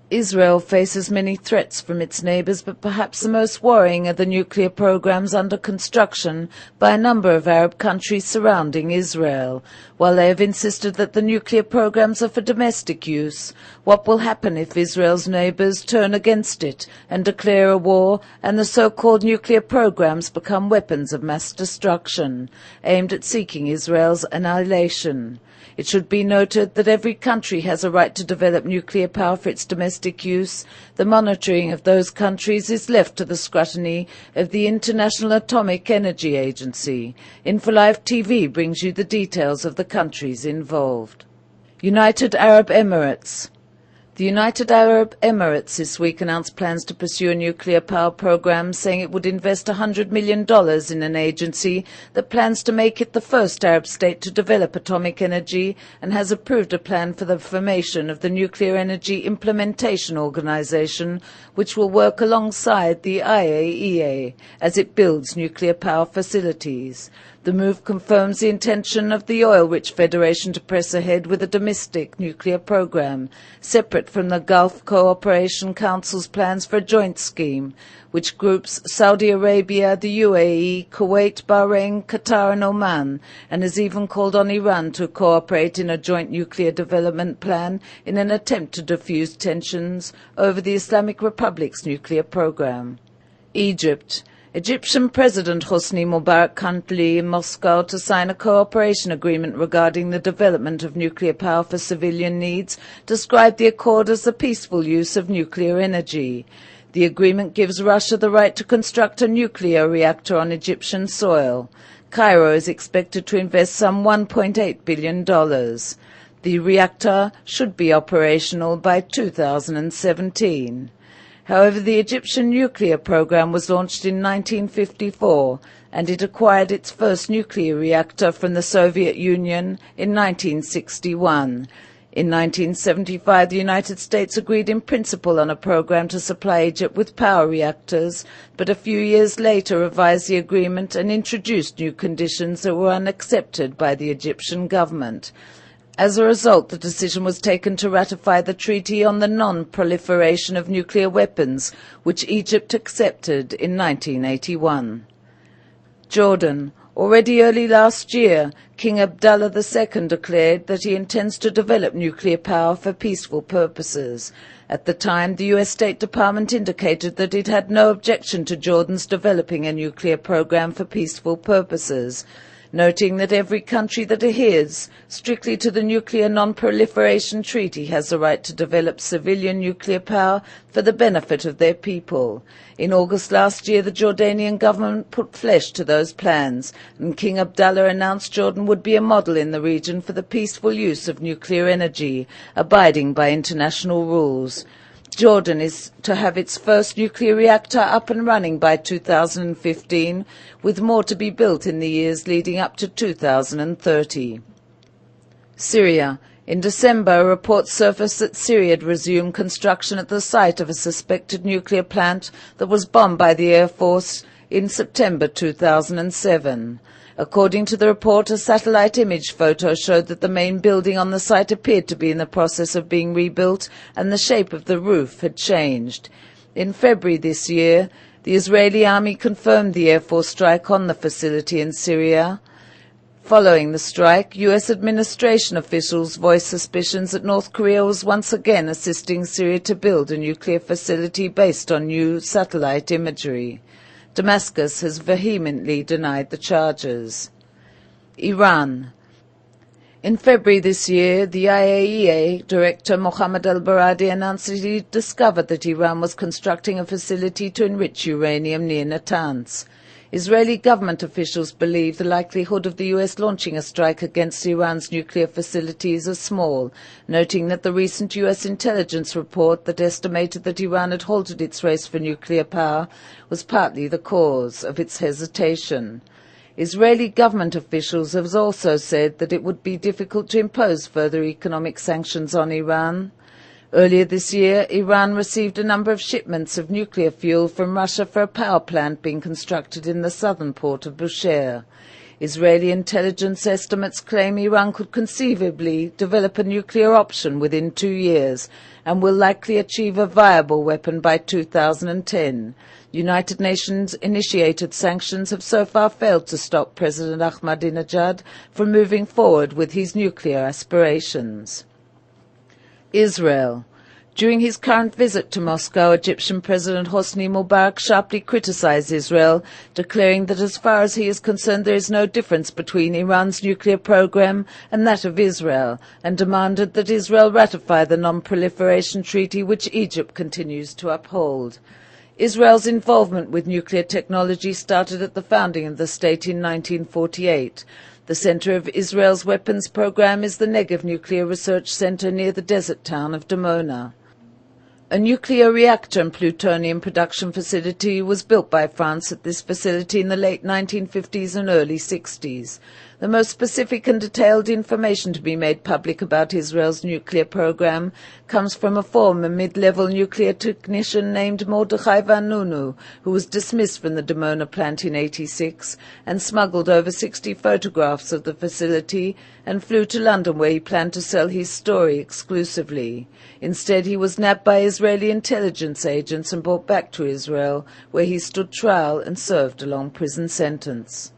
Israel faces many threats from its neighbors, but perhaps the most worrying are the nuclear programs under construction by a number of Arab countries surrounding Israel. While they have insisted that the nuclear programs are for domestic use, what will happen if Israel's neighbors turn against it and declare a war, and the so-called nuclear programs become weapons of mass destruction, aimed at seeking Israel's annihilation? It should be noted that every country has a right to develop nuclear power for its domestic use. The monitoring of those countries is left to the scrutiny of the International Atomic Energy Agency. InfoLive TV brings you the details of the countries involved. United Arab Emirates. The United Arab Emirates this week announced plans to pursue a nuclear power program, saying it would invest $100 million in an agency that plans to make it the first Arab state to develop atomic energy, and has approved a plan for the formation of the Nuclear Energy Implementation Organization, which will work alongside the IAEA as it builds nuclear power facilities. The move confirms the intention of the oil-rich federation to press ahead with a domestic nuclear program, separate from the Gulf Cooperation Council's plans for a joint scheme, which groups Saudi Arabia, the UAE, Kuwait, Bahrain, Qatar and Oman, and has even called on Iran to cooperate in a joint nuclear development plan in an attempt to defuse tensions over the Islamic Republic's nuclear program. Egypt. Egyptian President Hosni Mubarak currently in Moscow to sign a cooperation agreement regarding the development of nuclear power for civilian needs, described the accord as the peaceful use of nuclear energy. The agreement gives Russia the right to construct a nuclear reactor on Egyptian soil. Cairo is expected to invest some $1.8 billion. The reactor should be operational by 2017. However, the Egyptian nuclear program was launched in 1954, and it acquired its first nuclear reactor from the Soviet Union in 1961. In 1975, the United States agreed in principle on a program to supply Egypt with power reactors, but a few years later revised the agreement and introduced new conditions that were unaccepted by the Egyptian government. As a result, the decision was taken to ratify the Treaty on the Non-Proliferation of Nuclear Weapons, which Egypt accepted in 1981. Jordan. Already early last year, King Abdullah II declared that he intends to develop nuclear power for peaceful purposes. At the time, the U.S. State Department indicated that it had no objection to Jordan's developing a nuclear program for peaceful purposes, noting that every country that adheres strictly to the Nuclear Non-Proliferation Treaty has the right to develop civilian nuclear power for the benefit of their people. In August last year, the Jordanian government put flesh to those plans, and King Abdullah announced Jordan would be a model in the region for the peaceful use of nuclear energy, abiding by international rules. Jordan is to have its first nuclear reactor up and running by 2015, with more to be built in the years leading up to 2030. Syria. In December, a report surfaced that Syria had resumed construction at the site of a suspected nuclear plant that was bombed by the Air Force in September 2007. According to the report, a satellite image photo showed that the main building on the site appeared to be in the process of being rebuilt, and the shape of the roof had changed. In February this year, the Israeli army confirmed the Air Force strike on the facility in Syria. Following the strike, U.S. administration officials voiced suspicions that North Korea was once again assisting Syria to build a nuclear facility based on new satellite imagery. Damascus has vehemently denied the charges. Iran. In February this year, the IAEA Director Mohammad al-Baradi announced that he discovered that Iran was constructing a facility to enrich uranium near Natanz. Israeli government officials believe the likelihood of the U.S. launching a strike against Iran's nuclear facilities is small, noting that the recent U.S. intelligence report that estimated that Iran had halted its race for nuclear power was partly the cause of its hesitation. Israeli government officials have also said that it would be difficult to impose further economic sanctions on Iran. Earlier this year, Iran received a number of shipments of nuclear fuel from Russia for a power plant being constructed in the southern port of Bushehr. Israeli intelligence estimates claim Iran could conceivably develop a nuclear option within 2 years and will likely achieve a viable weapon by 2010. United Nations-initiated sanctions have so far failed to stop President Ahmadinejad from moving forward with his nuclear aspirations. Israel. During his current visit to Moscow, Egyptian President Hosni Mubarak sharply criticized Israel, declaring that as far as he is concerned there is no difference between Iran's nuclear program and that of Israel, and demanded that Israel ratify the Non-Proliferation Treaty which Egypt continues to uphold. Israel's involvement with nuclear technology started at the founding of the state in 1948. The center of Israel's weapons program is the Negev Nuclear Research Center near the desert town of Dimona. A nuclear reactor and plutonium production facility was built by France at this facility in the late 1950s and early 60s. The most specific and detailed information to be made public about Israel's nuclear program comes from a former mid-level nuclear technician named Mordechai Van Nunu, who was dismissed from the Dimona plant in 1986 and smuggled over 60 photographs of the facility and flew to London where he planned to sell his story exclusively. Instead, he was nabbed by Israeli intelligence agents and brought back to Israel, where he stood trial and served a long prison sentence.